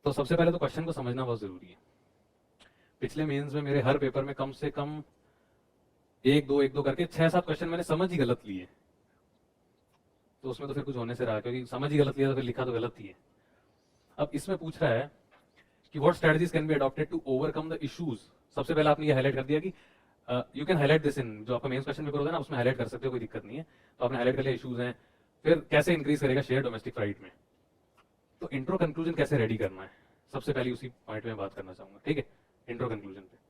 तो सबसे पहले तो क्वेश्चन को समझना बहुत जरूरी है। पिछले मेंस में मेरे हर पेपर में कम से कम एक दो करके 6-7 क्वेश्चन मैंने समझ ही गलत लिए, तो उसमें तो फिर कुछ होने से रहा, क्योंकि समझ ही गलत लिया तो फिर लिखा तो गलत ही है। अब इसमें पूछ रहा है कि what strategies can be adopted to overcome the issues. सबसे पहले आपने ये हाईलाइट कर दिया कि you can highlight this in, जो आपका मेंस क्वेश्चन पेपर होता है ना उसमें हाईलाइट कर सकते हो, कोई दिक्कत नहीं है। तो आपने हाईलाइट कर लिया इश्यूज हैं। फिर कैसे इंक्रीज करेगा शेयर डोमेस्टिक फ्लाइट में, तो इंट्रो कंक्लूजन कैसे रेडी करना है, सबसे पहले उसी पॉइंट में बात करना चाहूंगा। ठीक है, इंट्रो कंक्लूजन पे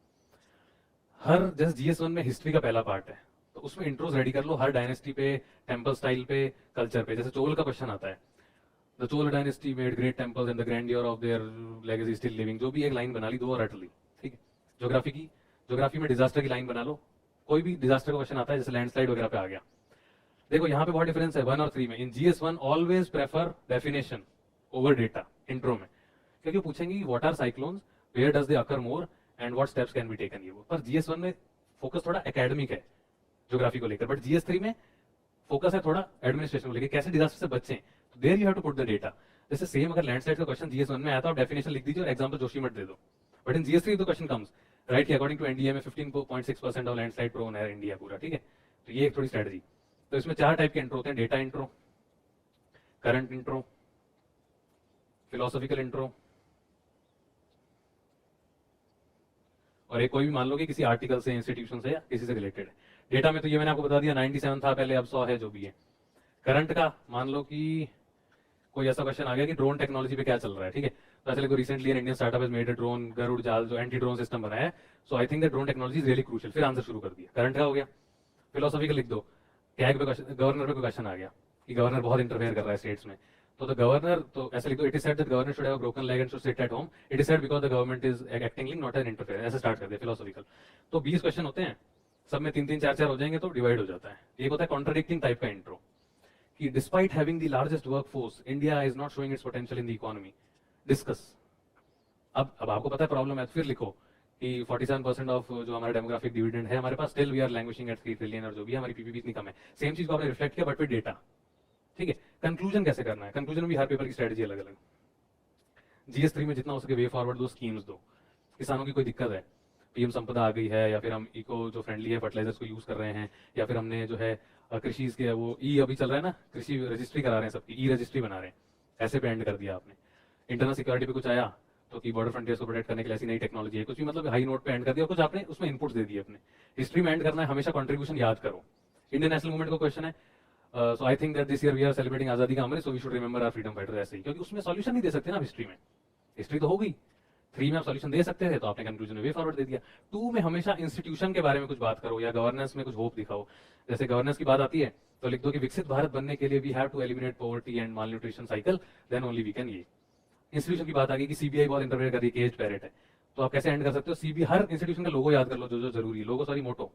हर जैसे GS1 में हिस्ट्री का पहला पार्ट है, तो उसमें इंट्रोज रेडी कर लो हर डायनेस्टी पे, टेम्पल स्टाइल पे, कल्चर पे। जैसे चोल का क्वेश्चन आता है, the Chola dynasty made great temples and the grandeur of their legacy still living, जो भी एक लाइन बना ली, दो रट ली। ठीक है, ज्योग्राफी में डिजास्टर की लाइन बना लो, कोई भी डिजास्टर का क्वेश्चन आता है जैसे लैंडस्लाइड वगैरह पे आ गया। देखो यहाँ पे बहुत डिफरेंस है 1 और 3 में। In GS1 always prefer definition over data intro में, क्योंकि पूछेंगे what are cyclones, where does they occur more and what steps can be taken, ये वो। पर GS1 में फोकस थोड़ा एकेडमिक है ज्योग्राफी को लेकर, बट GS3 में फोकस है थोड़ा एडमिनिस्ट्रेशन को लेकर, कैसे डिजास्टर से बचें। तो there you have to put the data. जैसे सेम अगर लैंडस्लाइड का क्वेश्चन GS1 में आया तो आप डेफिनेशन लिख दीजिए और एग्जांपल जोशीमठ दे दो। But in GS3 the question comes right कि अकॉर्डिंग टू NDA में 15.6% ऑफ लैंडस्लाइड प्रोन है इंडिया पूरा। ठीक है, तो ये एक थोड़ी स्ट्रेटजी। तो इसमें 4 टाइप के इंट्रो होते हैं, data intro, current intro, philosophical intro, और एक कोई भी मान लो कि किसी आर्टिकल से, इंस्टीट्यूशन से या किसी से रिलेटेड है। डेटा में तो ये मैंने आपको बता दिया 97 था पहले, अब 100 है, जो भी है। करंट का मान लो कि कोई ऐसा क्वेश्चन आ गया कि ड्रोन टेक्नोलॉजी पे क्या चल रहा है। ठीक है, तो ऐसे को recently an Indian startup has made a drone Garud Jaal, जो एंटी ड्रोन सिस्टम बनाया है, so I think that drone technology is really crucial. फिर आंसर शुरू कर दिया, करंट का हो गया। फिलोसॉफिकल लिख दो, कैग पे गवर्नर पे क्वेश्चन आ गया कि गवर्नर बहुत इंटरफेयर कर रहा है स्टेट्स में, तो द गवर्नर, तो ऐसे लिख दो, it is said that governor should have broken leg and should sit at home, it is said because the government is acting link not an interfere. ऐसे स्टार्ट कर दिया फिलोसॉफिकल। तो 20 क्वेश्चन होते हैं, सब में 3-3 4-4 हो जाएंगे तो डिवाइड हो जाता है। एक होता है कॉन्ट्राडिक्टिंग टाइप का इंट्रो कि despite having the largest workforce India is not showing it's potential in the economy, discuss. अब आपको पता है प्रॉब्लम है, फिर लिखो कि 47% ऑफ जो हमारा डेमोग्राफिक डिविडेंड है हमारे पास, still we are languishing at 3 trillion, और जो भी हमारी PPP इतनी कम है। सेम चीज को आपने रिफ्लेक्ट किया बट विद डेटा। ठीक है, कंक्लूजन कैसे करना है, कंक्लूजन में भी हर पेपर की स्ट्रेटजी अलग अलग। GS3 में जितना हो सके वे फॉरवर्ड दो, स्कीम्स दो। किसानों की कोई दिक्कत है, PM संपदा आ गई है, या फिर हम इको जो फ्रेंडली है फर्टिलाइजर्स को यूज कर रहे हैं, या फिर हमने जो है कृषि के वो अभी चल रहा है ना, कृषि रजिस्ट्री करा रहे हैं सबकी, रजिस्ट्री बना रहे हैं, ऐसे पे एंड कर दिया आपने। इंटरनल सिक्योरिटी पे कुछ आया तो कि बॉर्डर फ्रंटियर्स को प्रोटेक्ट करने के लिए ऐसी नई टेक्नोलॉजी है, कुछ भी मतलब हाई नोट पे एंड कर दिया, कुछ आपने उसमें इनपुट्स दे दिए अपने। हिस्ट्री में एंड करना है, हमेशा कंट्रीब्यूशन याद करो। इंडियन नेशनल मूवमेंट का क्वेश्चन है, so I think that this year we are celebrating Azadi ka Amrit, so we should remember our freedom fighter, ऐसे ही, क्योंकि उसमें सॉल्यूशन नहीं दे सकते ना हिस्ट्री में। हिस्ट्री तो हो गई, 3 में आप सॉल्यूशन दे सकते थे, तो आपने कंक्लूजन में वे फॉरवर्ड दे दिया। 2 में हमेशा इंस्टीट्यूशन के बारे में कुछ बात करो या गवर्नेंस में कुछ होप दिखाओ। जैसे गवर्नेंस की बात आती है तो लिख दो कि विकसित भारत बनने के लिए we have to eliminate poverty and malnutrition cycle, then only we can. ये इंस्टीट्यूशन की बात आ गई कि CBI बहुत इंटरफेयर कर रही है, केज पैरेट है, तो आप कैसे एंड कर सकते हो। CBI हर इंस्टीट्यूशन का लोगो याद कर लो, जो जो जरूरी है, लोगो सॉरी मोटो।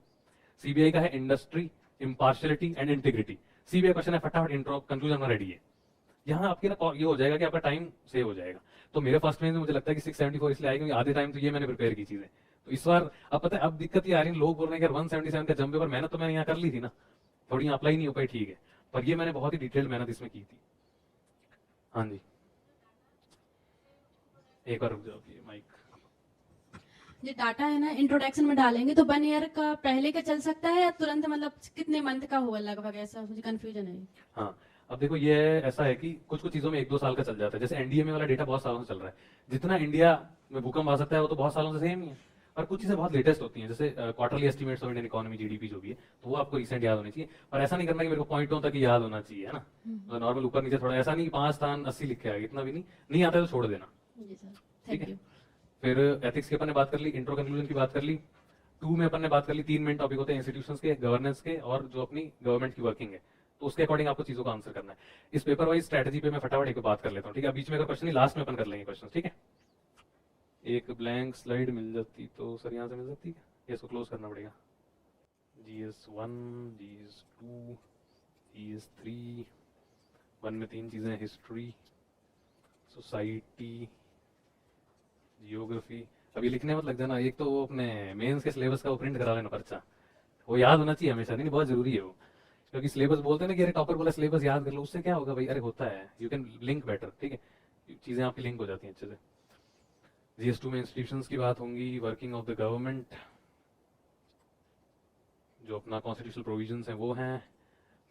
CBI का है industry, impartiality and integrity. CBI question है, फटाफट इंट्रो कंक्लूजन में रेडी है। यहाँ आपके ना ये हो जाएगा कि आपका टाइम सेव हो जाएगा। तो मेरे फर्स्ट में मुझे लगता है कि 674 इसलिए आएगी क्योंकि आधे टाइम तो ये मैंने प्रिपेयर की चीजें। तो इस बार अब पता है अब दिक्कत ये आ रही है, लोग बोल रहे हैं कि 177 का जंप पेपर, मेहनत तो मैंने यहाँ कर ली थी ना, थोड़ी अप्लाई नहीं हो पाई, ठीक है, पर ये मैंने बहुत ही डिटेल्ड मेहनत इसमें की थी। हाँ जी, एक बार रुक जाओ, ये माइक। जो डाटा है ना इंट्रोडक्शन में डालेंगे तो 1 ईयर का पहले का चल सकता है या तुरंत, मतलब कितने मंथ का होगा लगभग, ऐसा मुझे कंफ्यूजन है। हाँ, अब देखो ये ऐसा है कि कुछ कुछ चीजों में 1-2 साल का चल जाता है। जैसे NDA में वाला डेटा बहुत सालों से चल रहा है, जितना इंडिया में भूकंप आ सकता है वो तो बहुत सालों से सेम ही है। और कुछ चीजें बहुत लेटेस्ट होती हैं, जैसे quarterly estimates of Indian economy, GDP जो भी है, तो वो आपको रिसेंट याद होनी चाहिए। पर ऐसा नहीं करना कि मेरे को पॉइंटों तक ही याद होना चाहिए, है ना, मतलब नॉर्मल ऊपर नीचे थोड़ा, ऐसा नहीं 5 स्थान 80 लिख के आएगा, इतना भी नहीं आता है तो छोड़ देना। जी सर, ठीक थैंक है, यू। फिर एथिक्स की अपन ने बात कर ली, इंट्रो कंक्लूजन की बात कर ली। 2 में अपन ने बात कर ली, 3 मेन टॉपिक होते हैं, इंस्टीट्यूशंस के, गवर्नेंस के, और जो अपनी गवर्नमेंट की वर्किंग है, तो उसके अकॉर्डिंग आपको चीजों का आंसर करना है। इस पेपर वाइज स्ट्रेटजी पे मैं फटाफट एक बात कर लेता हूँ, ठीक है, बीच में अगर क्वेश्चन नहीं, लास्ट में अपन कर लेंगे क्वेश्चन, ठीक है। एक ब्लैंक स्लाइड मिल जाती तो सर, यहाँ से मिल सकती है, इसको क्लोज करना पड़ेगा। GS1, GS2, GS3, 1 में 3 चीजें, हिस्ट्री, सोसाइटी, जियोग्राफी। अभी लिखने मत लग जाना, एक तो वो अपने मेंस के सिलेबस का वो प्रिंट करा लेना पर्चा, वो याद होना चाहिए हमेशा, नहीं बहुत जरूरी है वो, क्योंकि सिलेबस बोलते हैं ना कि अरे टॉपर बोला सिलेबस याद कर लो, उससे क्या होगा भाई, अरे होता है, यू कैन लिंक बेटर, ठीक है, चीजें आपकी लिंक हो जाती हैं अच्छे से। GS2 में इंस्टीट्यूशंस की बात होंगी, वर्किंग ऑफ द गवर्नमेंट, जो अपना कॉन्स्टिट्यूशनल प्रोविजंस हैं वो हैं,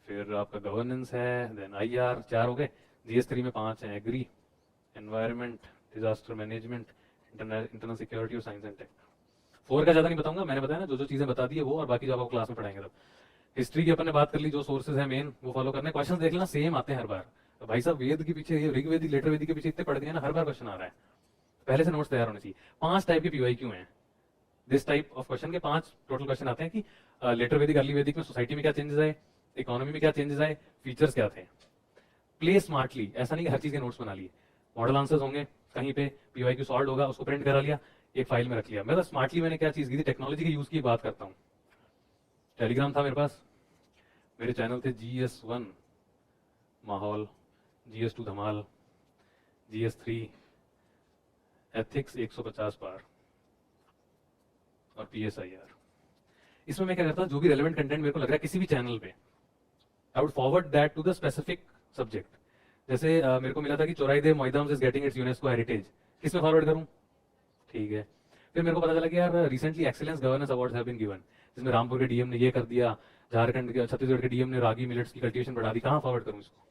फिर आपका गवर्नेंस है, देन IR 4 हो गए, GS3 में 5 हैं, agri, environment, disaster management, internal security और साइंस एंड टेक। 4 का ज़्यादा नहीं बताऊंगा, मैंने बताया ना जो जो चीज़ें बता दी है वो, और बाकी जो आपको क्लास में पढ़ाएंगे तब। हिस्ट्री की अपन ने बात कर ली, जो सोर्सेज है मेन वो फॉलो करने, क्वेश्चन देख लेना सेम आते हैं हर बार। तो भाई साहब वेद के पीछे, ये ऋग्वेदी लेटर वेदी के पीछे इतने पढ़ गए ना, हर बार क्वेश्चन आ रहा है, पहले से नोट्स तैयार होने चाहिए। 5 टाइप के PYQ हैं, दिस टाइप ऑफ क्वेश्चन के 5 टोटल क्वेश्चन आते हैं कि लेटर वेदिक अर्ली वेदिक में सोसाइटी में क्या चेंजेस आए, इकोनॉमी में क्या चेंजेस आए, फीचर्स क्या थे। प्ले स्मार्टली, ऐसा नहीं कि हर चीज के नोट्स बना लिए, मॉडल आंसर्स होंगे कहीं पे, PYQ सॉल्व होगा, उसको प्रिंट करा लिया, एक फाइल में रख लिया। मतलब स्मार्टली मैंने क्या चीज की थी, टेक्नोलॉजी के यूज की बात करता हूँ। टेलीग्राम था मेरे पास, मेरे चैनल थे GS1 माहौल, GS2 धमाल, GS3 एथिक्स 150 पार और PSIR। इसमें मैं क्या करता हूँ, जो भी रेलेवेंट कंटेंट मेरे को लग रहा है किसी भी चैनल पे, I would forward that to the specific subject. जैसे मेरे को मिला था कि Charaideo Moidams is getting its UNESCO heritage, किस में फॉरवर्ड करूँ, ठीक है। फिर मेरे को पता चला कि यार recently excellence governance awards have been given, जिसमें रामपुर के DM ने ये कर दिया, झारखंड के छत्तीसगढ़ के DM ने रागी मिलेट्स की कल्टीवेशन बढ़ा दी, कहाँ फॉरवर्ड करूँ इसको।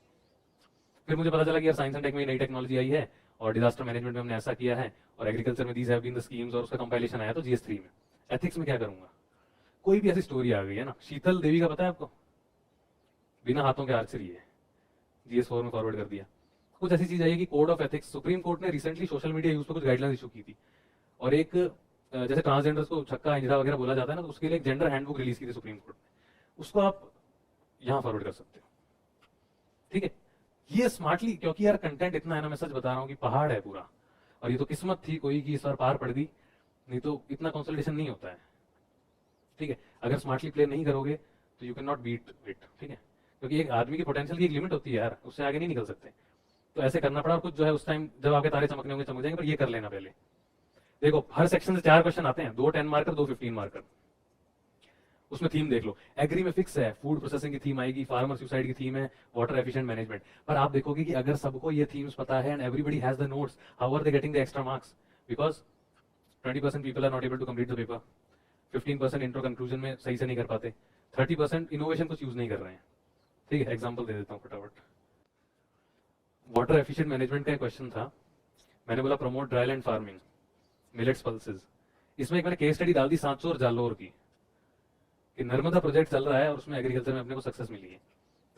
फिर मुझे पता चला कि यार साइंस एंड टेक में नई टेक्नोलॉजी आई है और डिजास्टर मैनेजमेंट में हमने ऐसा किया है, और एग्रीकल्चर में these have been the schemes, और उसका कंपाइलेशन आया तो GS3 में। एथिक्स में क्या करूंगा, कोई भी ऐसी स्टोरी आ गई है ना, शीतल देवी का पता है आपको, बिना हाथों के आर्चरी है, GS4 में फॉरवर्ड कर दिया। कुछ ऐसी चीज आई कि code of ethics, supreme court ने रिसेंटली सोशल मीडिया यूज पर कुछ गाइडलाइंस इशू की थी, और एक जैसे ट्रांसजेंडर्स को छक्का इंजरा वगैरह बोला जाता है ना, तो उसके लिए एक जेंडर हैंडबुक रिलीज की थी सुप्रीम कोर्ट ने, उसको आप यहाँ फॉरवर्ड कर सकते हो, ठीक है। ये स्मार्टली, क्योंकि यार कंटेंट इतना है ना, मैं सच बता रहा हूँ कि पहाड़ है पूरा, और ये तो किस्मत थी कोई की इस बार पार पड़ गई, नहीं तो इतना कंसल्टेशन नहीं होता है, ठीक है। अगर स्मार्टली प्ले नहीं करोगे तो you can not beat it, ठीक है, क्योंकि एक आदमी की पोटेंशियल की एक लिमिट होती है यार, उससे आगे नहीं निकल सकते। तो ऐसे करना पड़ा, और कुछ जो है उस टाइम जब आपके तारे चमकने होंगे चमक जाएंगे, पर ये कर लेना पहले। देखो हर सेक्शन से 4 क्वेश्चन आते हैं, 2 10 मार्कर 2 15 मार्कर, उसमें थीम देख लो। एग्री में फिक्स है, फूड प्रोसेसिंग की थीम आएगी, फार्मर सुसाइड की थीम है, वाटर एफिशिएंट मैनेजमेंट। पर आप देखोगे कि अगर सबको ये थीम्स पता है and everybody has the notes, how are they getting the extra marks, because 20% people are not able to complete the paper, 15% intro conclusion में सही से नहीं कर पाते, 30% इनोवेशन कुछ यूज नहीं कर रहे हैं, ठीक है। एग्जाम्पल दे देता हूँ फटाफट। वाटर एफिशिएंट मैनेजमेंट का एक क्वेश्चन था, मैंने बोला promote dry land farming, millets pulses. इसमें एक मैंने केस स्टडी डाल दी सांचौर और जालोर की, कि नर्मदा प्रोजेक्ट चल रहा है और उसमें एग्रीकल्चर में अपने को सक्सेस मिली है,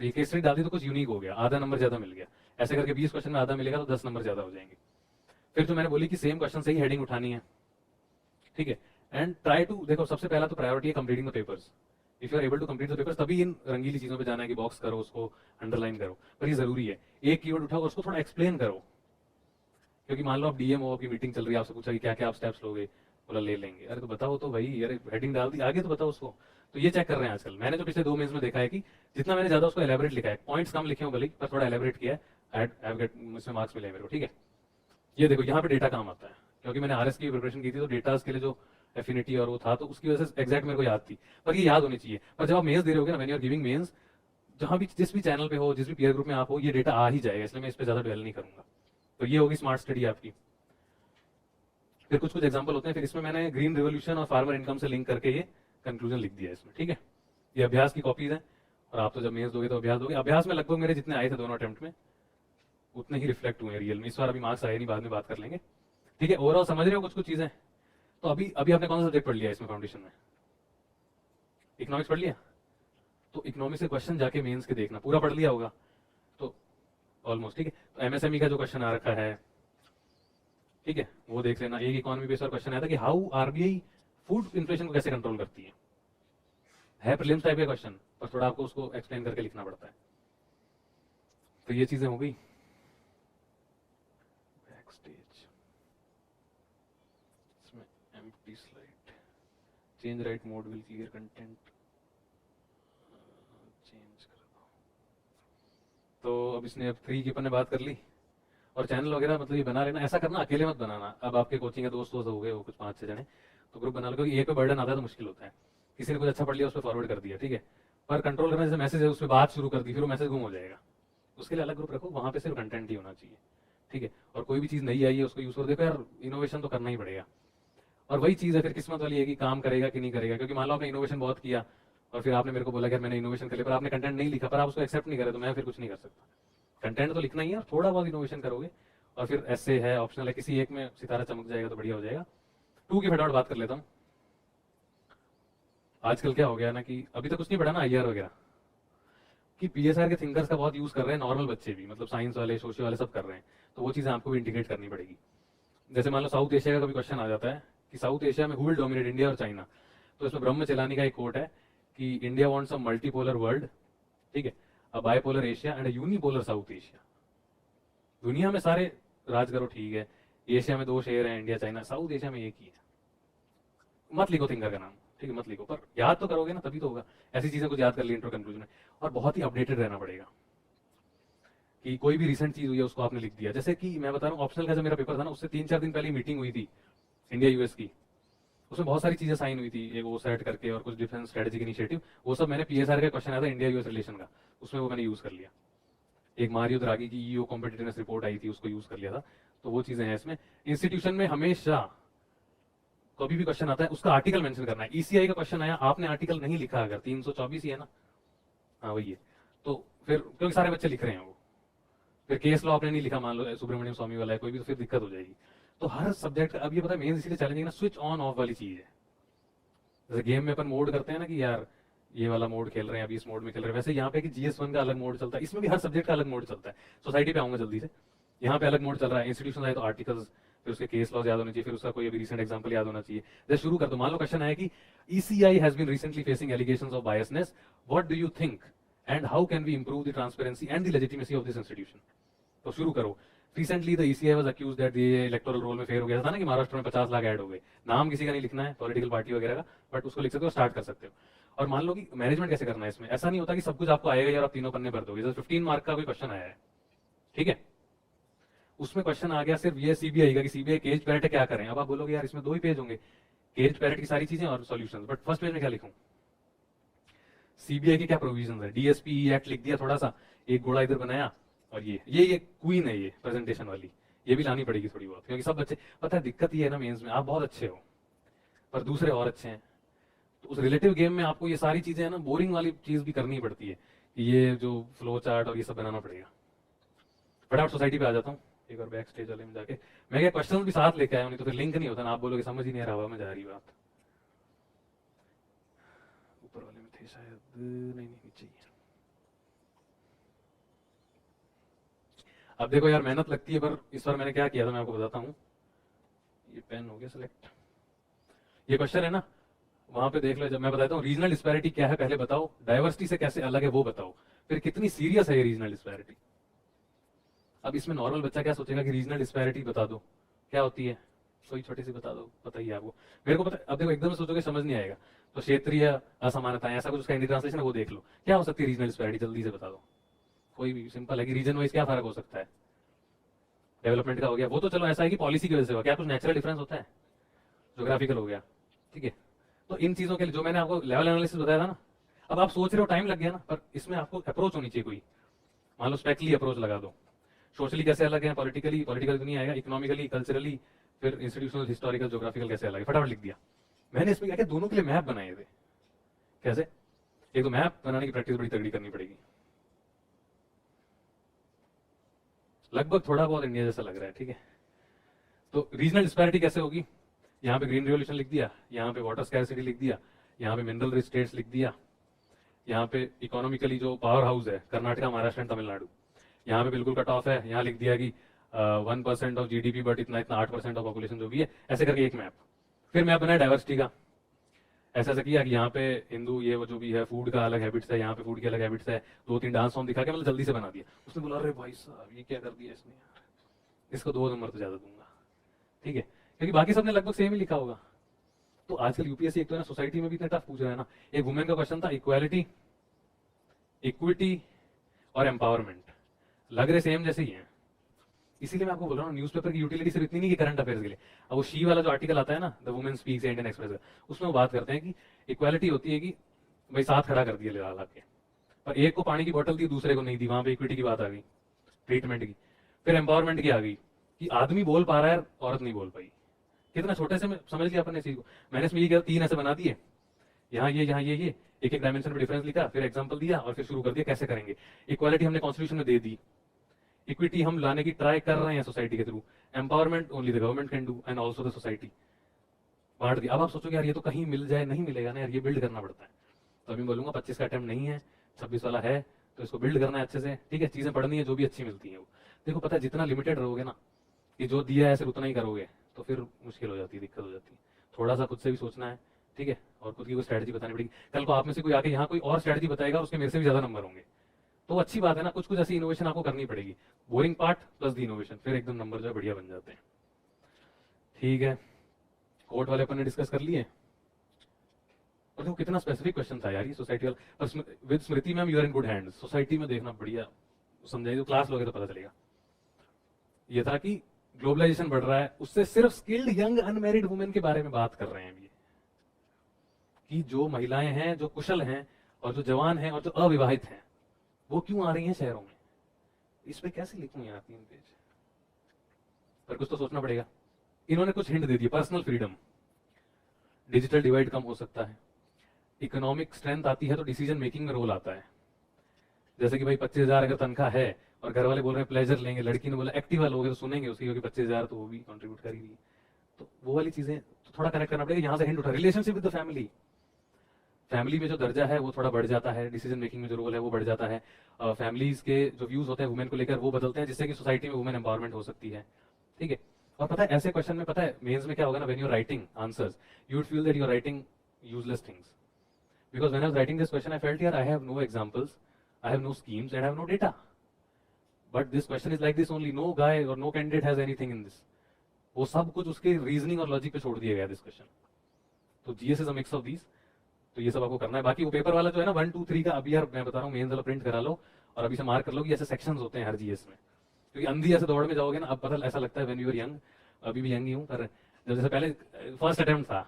तो ये केस स्टडी डाल दी तो कुछ यूनिक हो गया, आधा नंबर ज्यादा मिल गया। ऐसे करके 20 क्वेश्चन में आधा मिलेगा तो 10 नंबर ज्यादा हो जाएंगे। फिर जो मैंने बोली कि सेम क्वेश्चन से ही हेडिंग उठानी है, ठीक है, एंड ट्राई टू, देखो सबसे पहला तो प्रायोरिटी है completing the papers, if you are able to complete the papers तभी इन रंगीली चीजों पे जाना है कि बॉक्स करो, उसको अंडरलाइन करो, पर ये जरूरी है। एक कीवर्ड उठाओ और उसको थोड़ा एक्सप्लेन करो, क्योंकि मान लो आप DM हो, आपकी मीटिंग चल रही है, आपसे पूछा कि क्या क्या आप स्टेप्स लोगे, बोला ले लेंगे, अरे तो बताओ तो भाई, यार हेडिंग डाल दी आगे तो बताओ उसको। तो ये चेक कर रहे हैं आजकल, मैंने जो पिछले 2 मेंस में देखा है कि जितना मैंने ज्यादा उसको एलेबरेट लिखा है, पॉइंट्स कम लिखे हो भले पर थोड़ा एलेबरेट किया है, इसमें मार्क्स मिले मेरे को, ठीक है। ये देखो यहाँ पे डेटा काम आता है, क्योंकि मैंने RS की प्रिपरेशन की थी तो डेटास के लिए जो एफिनिटी और वो था, तो उसकी वजह से एग्जैक्ट मेरे को याद थी, पर ये याद होनी चाहिए। पर जब आप मेंस दे रहे होगे ना, when you are giving mains, जहां भी जिस भी चैनल पे हो, जिस भी पीयर ग्रुप में आप हो, ये डेटा आ ही जाएगा, इसलिए मैं इस पे ज्यादा डेवल नहीं करूंगा। तो ये होगी स्मार्ट स्टडी आपकी। फिर कुछ कुछ एग्जांपल होते हैं, फिर इसमें मैंने ग्रीन रिवोल्यूशन और फार्मर इनकम से लिंक करके ये कंक्लूजन लिख दिया है इसमें, ठीक है। ये अभ्यास की कॉपीज है, और आप तो जब मेंस दोगे तो अभ्यास दोगे। अभ्यास में लगभग मेरे जितने आए थे दोनों अटेम्प्ट में उतने ही रिफ्लेक्ट हुए रियल में, इस बार अभी मार्क्स आए नहीं, बाद में बात कर लेंगे, ठीक है। ओवरऑल समझ रहे हो कुछ कुछ चीजें। तो अभी अभी आपने कौन सा सब्जेक्ट पढ़ लिया इसमें फाउंडेशन में, इकोनॉमिक्स पढ़ लिया, तो इकोनॉमिक्स के क्वेश्चन जाके मेंस के देखना, पूरा पढ़ लिया होगा तो ऑलमोस्ट, ठीक है। तो MSME का जो क्वेश्चन आ रखा है, ठीक है, वो देख लेना। एक इकोनॉमी बेस्ड और क्वेश्चन आया था कि हाउ RBI फूड इन्फ्लेशन को कैसे कंट्रोल करती है प्रीलिम्स टाइप का क्वेश्चन, पर थोड़ा आपको उसको एक्सप्लेन करके लिखना पड़ता है। तो ये चीजें हो गई। बैक स्टेज, इसमें empty slide, change right mode will clear content, change कर दो। तो अब इसने अब 3 की अपन ने बात कर ली, और चैनल वगैरह मतलब ये बना लेना, ऐसा करना अकेले मत बनाना। अब आपके कोचिंग के दोस्त हो गए हो कुछ 5-6 जने, तो ग्रुप बना लो, क्योंकि एक पे बर्डन आता है तो मुश्किल होता है। किसी ने कुछ अच्छा पढ़ लिया उस पर फॉरवर्ड कर दिया, ठीक है, पर कंट्रोल करना, जैसे मैसेज है उस पर बात शुरू कर दी, फिर वो मैसेज गुम हो जाएगा। उसके लिए अलग ग्रुप रखो, वहां पे सिर्फ कंटेंट ही होना चाहिए, ठीक है, और कोई भी चीज़ नई आई है उसको यूज़ कर, देखो यार इनोवेशन तो करना ही पड़ेगा। और वही चीज़ है फिर किस्मत वाली है कि काम करेगा कि नहीं करेगा, क्योंकि मान लो आपने इनोवेशन बहुत किया और फिर आपने मेरे को बोला कि यार मैंने इनोवेशन कर लिया, पर आपने कंटेंट नहीं लिखा, पर आप उसको एक्सेप्ट नहीं करे, तो मैं फिर कुछ नहीं कर सकता। कंटेंट तो लिखना ही है और थोड़ा बहुत इनोवेशन करोगे, और फिर ऐसे है ऑप्शनल है, किसी एक में सितारा चमक जाएगा तो बढ़िया हो जाएगा। 2 की फटाफट बात कर लेता हूँ। आजकल क्या हो गया ना कि अभी तो कुछ नहीं पढ़ा ना IR वगैरह, कि PSR के थिंकर्स का बहुत यूज कर रहे हैं नॉर्मल बच्चे भी, मतलब साइंस वाले सोशल वाले सब कर रहे हैं, तो वो चीज़ें आपको भी इंटीग्रेट करनी पड़ेगी। जैसे मान लो साउथ एशिया का कभी क्वेश्चन आ जाता है कि साउथ एशिया में हु विल डोमिनेट, इंडिया और चाइना, तो इसमें ब्रह्म चलानी का एक कोट है कि India wants a multipolar world, ठीक है, a bipolar Asia and a unipolar South Asia. दुनिया में सारे राज करो ठीक है, एशिया में 2 शेर हैं, इंडिया चाइना, साउथ एशिया में एक ही है। मत लिखो थिंकर का नाम, ठीक है, मत लिखो, पर याद तो करोगे ना, तभी तो होगा। ऐसी चीजें कुछ याद कर ली इंट्रो कंक्लूजन में, और बहुत ही अपडेटेड रहना पड़ेगा कि कोई भी रिसेंट चीज हुई है उसको आपने लिख दिया। जैसे कि मैं बता रहा हूँ, ऑप्शनल का जब मेरा पेपर था ना, उससे 3-4 दिन पहले मीटिंग हुई थी इंडिया US की, उसमें बहुत सारी चीजें साइन हुई थी, एक वो सेट करके और कुछ डिफेंस स्ट्रेटेजिक इनिशिएटिव, वो सब मैंने PSR का क्वेश्चन आया था इंडिया US रिलेशन का, उसमें वो मैंने यूज कर लिया। एक मारियो द्रागी की EO कॉम्पिटिटिवनेस रिपोर्ट आई थी, उसको यूज कर लिया था। तो वो चीजें हैं इसमें। इंस्टीट्यूशन में हमेशा कभी भी क्वेश्चन आता है उसका आर्टिकल मेंशन करना है। ECI का क्वेश्चन आया, आपने आर्टिकल नहीं लिखा, अगर 324 ही है ना, हाँ वही है, तो फिर क्योंकि सारे बच्चे लिख रहे हैं वो, फिर केस लॉ आपने नहीं लिखा, मान लो सुब्रमण्यम स्वामी वाला है कोई भी, तो फिर दिक्कत हो जाएगी। तो हर सब्जेक्ट का, अब ये पता है मेन इसीलिए चैलेंजिंग ना, स्विच ऑन ऑफ वाली चीज है। जैसे गेम में अपन मोड करते हैं ना कि यार ये वाला मोड खेल रहे हैं, अभी इस मोड में खेल रहे हैं, वैसे यहाँ पे कि GS1 का अलग मोड चलता है, इसमें भी हर सब्जेक्ट का अलग मोड चलता है। सोसाइटी पे आऊंगा जल्दी से, यहाँ पे अलग मोड चल रहा है, इंस्टीट्यूशन आए तो आर्टिकल्स, फिर उसके केस लॉज याद होने चाहिए, फिर उसका कोई अभी रिसेंट एग्जांपल याद होना चाहिए। जैसे शुरू कर दो, मान लो क्वेश्चन है कि ECI has been recently facing allegations of biasness, what do you think and how can we improve the transparency and the legitimacy of this institution. तो शुरू करो। Recently the ECI was accused that ये electoral roll में fair हो गया था ना, कि महाराष्ट्र में 50 लाख ऐड हो गए। नाम किसी का नहीं लिखना है, पॉलिटिकल पार्टी वगैरह का, बट उसको लिख सकते हो, स्टार्ट कर सकते हो। और मान लो कि मैनेजमेंट कैसे करना है इसमें, ऐसा नहीं होता कि सब कुछ आपको आएगा और आप तीनों पन्ने भर दोगे। जैसे 15 मार्क का कोई क्वेश्चन आया है, ठीक है, उसमें क्वेश्चन आ गया सिर्फ ये CBI का कि CBI केज पैरेट क्या करें। अब आप बोलोगे यार इसमें 2 ही पेज होंगे, केज पैरेट की सारी चीजें और सॉल्यूशंस, बट फर्स्ट पेज में क्या लिखूं, CBI की क्या प्रोविजन है, DSP एक्ट लिख दिया थोड़ा सा, एक घोड़ा इधर बनाया, और ये क्वीन है, ये प्रेजेंटेशन वाली, ये भी लानी पड़ेगी थोड़ी बहुत, क्योंकि सब बच्चे, पता है दिक्कत ये है ना, मेंस में आप बहुत अच्छे हो पर दूसरे और अच्छे हैं, तो उस रिलेटिव गेम में आपको ये सारी चीजें है ना, बोरिंग वाली चीज भी करनी पड़ती है, कि ये जो फ्लो चार्ट और ये सब बनाना पड़ेगा। फटाफट सोसाइटी पे आ जाता हूँ, एक और बैक स्टेज वाले में जाके मैं क्या क्वेश्चन भी साथ लेके आया हूँ, नहीं तो फिर लिंक नहीं होता ना, आप बोलोगे समझ ही नहीं आ रहा, हवा में जा रही बात। ऊपर वाले में थे शायद, नहीं नीचे ही है। अब देखो यार मेहनत लगती है, पर इस बार मैंने क्या किया था मैं आपको बताता हूँ। ये पेन हो गया सिलेक्ट, ये क्वेश्चन है ना, वहां पे देख लो, जब मैं बताता हूँ रीजनल डिस्पैरिटी क्या है पहले बताओ, डाइवर्सिटी से कैसे अलग है वो बताओ, फिर कितनी सीरियस है ये रीजनल डिस्पैरिटी। अब इसमें नॉर्मल बच्चा क्या सोचेगा कि रीजनल डिस्पैरिटी बता दो क्या होती है, कोई छोटी सी बता दो, पता ही है आपको, मेरे को पता। अब देखो एकदम सोचोगे समझ नहीं आएगा, तो क्षेत्रीय असमानता ऐसा कुछ उसका हिंदी ट्रांसलेशन है, वो देख लो क्या हो सकती है रीजनल डिस्पैरिटी, जल्दी से बता दो। कोई भी सिंपल है कि रीजन वाइज क्या फर्क हो सकता है, डेवलपमेंट का हो गया, वो तो चलो ऐसा है कि पॉलिसी की वजह से हुआ, क्या कुछ नेचुरल डिफरेंस होता है, ज्योग्राफिकल हो गया, ठीक है। तो इन चीजों के लिए जो मैंने आपको लेवल एनालिसिस बताया था ना, अब आप सोच रहे हो टाइम लग गया ना, पर इसमें आपको अप्रोच होनी चाहिए कोई, मान लो स्पेक्टली अप्रोच लगा दो। सोशली कैसे अलग है, पॉलिटिकली तो नहीं आएगा, इकोनॉमिकली, कल्चरली, फिर इंस्टीट्यूशनल, हिस्टोरिकल, ज्योग्राफिकल कैसे अलग है, फटाफट लिख दिया। मैंने इसमें क्या किया, दोनों के लिए मैप बनाए थे। कैसे, एक तो मैप बनाने की प्रैक्टिस बड़ी तगड़ी करनी पड़ेगी, लगभग थोड़ा बहुत इंडिया जैसा लग रहा है, ठीक है। तो रीजनल डिस्पैरिटी कैसे होगी, यहाँ पे ग्रीन रिवोल्यूशन लिख दिया, यहाँ पे वाटर स्कैरसिटी लिख दिया, यहाँ पे मिनरल रिच स्टेट्स लिख दिया, यहाँ पे इकोनॉमिकली जो पावर हाउस है कर्नाटका, महाराष्ट्र एंड तमिलनाडु, यहाँ पे बिल्कुल कट ऑफ है, यहाँ लिख दिया कि 1% ऑफ GDP बट इतना इतना 8% ऑफ पॉपुलेशन जो भी है, ऐसे करके एक मैप। फिर मैप बनाया डाइवर्सिटी का, ऐसा ऐसा किया कि यहाँ पे हिंदू ये वो जो भी है, फूड का अलग हैबिट्स है, यहाँ पे फूड के अलग हैबिट्स है, 2-3 डांस फॉर्म दिखा के मतलब जल्दी से बना दिया। उसने बोला अरे भाई साहब ये क्या कर दिया इसने यार, इसको 2 नंबर तो ज्यादा दूंगा, ठीक है, क्योंकि बाकी सबने लगभग सेम ही लिखा होगा। तो आजकल UPSC एक तो है ना, सोसाइटी में भी इतना टफ पूछ रहा है ना। एक वुमेन का क्वेश्चन था, इक्वालिटी, इक्विटी और एम्पावरमेंट, लग रहे सेम जैसे ही हैं, इसीलिए मैं आपको बोल रहा हूँ न्यूज़पेपर की यूटिलिटी सिर्फ इतनी नहीं कि करंट अफेयर्स के लिए। अब वो शी वाला जो आर्टिकल आता है ना, the women speaks Indian express का, उसमें वो बात करते हैं कि इक्वालिटी होती है कि भाई साथ खड़ा कर दिया ला के, पर एक को पानी की बोतल दी दूसरे को नहीं दी, वहां पे इक्विटी की बात आ गई, ट्रीटमेंट की। फिर एम्पावरमेंट की आ गई कि आदमी बोल पा रहा है, औरत नहीं बोल पाई। कितना छोटे से में समझ लिया अपन ने चीज को। मैंने इसमें ये किया, 3 ऐसे बना दिए, यहाँ ये एक एक डायमेंशन पे डिफरेंस लिखा, फिर एग्जांपल दिया और फिर शुरू कर दिया कैसे करेंगे। इक्वालिटी हमने कॉन्स्टिट्यूशन में दे दी, इक्विटी हम लाने की ट्राई कर रहे हैं सोसाइटी के through, empowerment only the government can do and also the society, बांट दिया। अब आप सोचोगे यार ये तो कहीं मिल जाए, नहीं मिलेगा ना यार, ये बिल्ड करना पड़ता है। तो अभी बोलूंगा 25 का अटेम्प्ट नहीं है, 26 वाला है, तो इसको बिल्ड करना है अच्छे से, ठीक है। चीजें पढ़नी है जो भी अच्छी मिलती है वो। देखो पता है जितना लिमिटेड रहोगे ना, कि जो दिया है सिर्फ उतना ही करोगे, तो फिर मुश्किल हो जाती है, दिक्कत हो जाती है। थोड़ा सा खुद से भी सोचना है, ठीक है, और खुद की कोई स्ट्रैटेजी बतानी पड़ेगी। कल को आप में से कोई आके यहाँ कोई और स्ट्रैटेजी बताएगा, उसके मेरे से भी ज्यादा नंबर होंगे, तो अच्छी बात है ना। कुछ कुछ ऐसी इनोवेशन आपको करनी पड़ेगी, बोरिंग पार्ट प्लस दी इनोवेशन, फिर एकदम नंबर जो है बढ़िया बन जाते हैं, ठीक है। कोर्ट वाले अपन ने डिस्कस कर लिए, और देखो कितना स्पेसिफिक क्वेश्चन था यार ये सोसाइटी वाला। With Smriti ma'am you are in good hands, society में देखना बढ़िया समझाइए, तो क्लास लोगे तो पता चलेगा। ये था कि ग्लोबलाइजेशन बढ़ रहा है, उससे सिर्फ स्किल्ड यंग अनमैरिड वुमेन के बारे में बात कर रहे हैं अभी, कि जो महिलाएं हैं, जो कुशल हैं और जो जवान हैं और जो अविवाहित हैं, वो क्यों आ रही हैं शहरों में। इस पे कैसे लिखूं यार 3 पेज, पर कुछ तो सोचना पड़ेगा। इन्होंने कुछ हिंट दे दिए, पर्सनल फ्रीडम, डिजिटल डिवाइड कम हो सकता है, इकोनॉमिक स्ट्रेंथ आती है तो डिसीजन मेकिंग में रोल आता है। जैसे कि भाई 25,000 अगर तनख्वाह है और घर वाले बोल रहे हैं प्लेजर लेंगे, लड़की ने बोला एक्टिवा लोगे, तो सुनेंगे उसकी, क्योंकि 25,000 तो वो भी कंट्रीब्यूट कर ही रही है। तो वो वाली चीजें तो थोड़ा कनेक्ट करना पड़ेगा। यहाँ से हिंट उठा, relationship with the family, family में जो दर्जा है वो थोड़ा बढ़ जाता है, डिसीजन मेकिंग में जो रोल है वो बढ़ जाता है, फैमिलीज के जो व्यूज होते हैं वुमेन को लेकर वो बदलते हैं, जिससे कि सोसाइटी में वुमेन एम्पावरमेंट हो सकती है, ठीक है। और पता है ऐसे क्वेश्चन में, पता है मेंस में क्या होगा ना, when you are writing answers you would feel that you are writing useless things, because when I was writing this question I felt here I have no examples, I have no schemes and I have no data, but this question is like this only, no guy or no candidate has anything in this, वो सब कुछ उसके reasoning और logic पे छोड़ दिया गया this question. तो GS is a mix of these, तो ये सब आपको करना है। बाकी वो पेपर वाला जो है ना 1 2 3 का, अभी यार मैं बता रहा हूँ मेंस वाला प्रिंट करा लो और अभी से मार्क कर लो कि ऐसे सेक्शंस होते हैं हर जीएस में, क्योंकि अंधी ऐसे दौड़ में जाओगे ना, अब पता ऐसा लगता है व्हेन यू आर यंग, अभी भी यंग ही हूँ, पर जब जैसे पहले फर्स्ट अटेम्प्ट था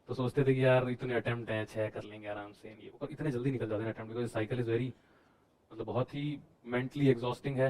तो सोचते थे कि यार इतने अटेम्प्ट हैं 6 कर लेंगे आराम से, ये पर इतने जल्दी निकल जाते हैं attempt, because cycle is very, मतलब बहुत ही मेंटली एग्जॉस्टिंग है।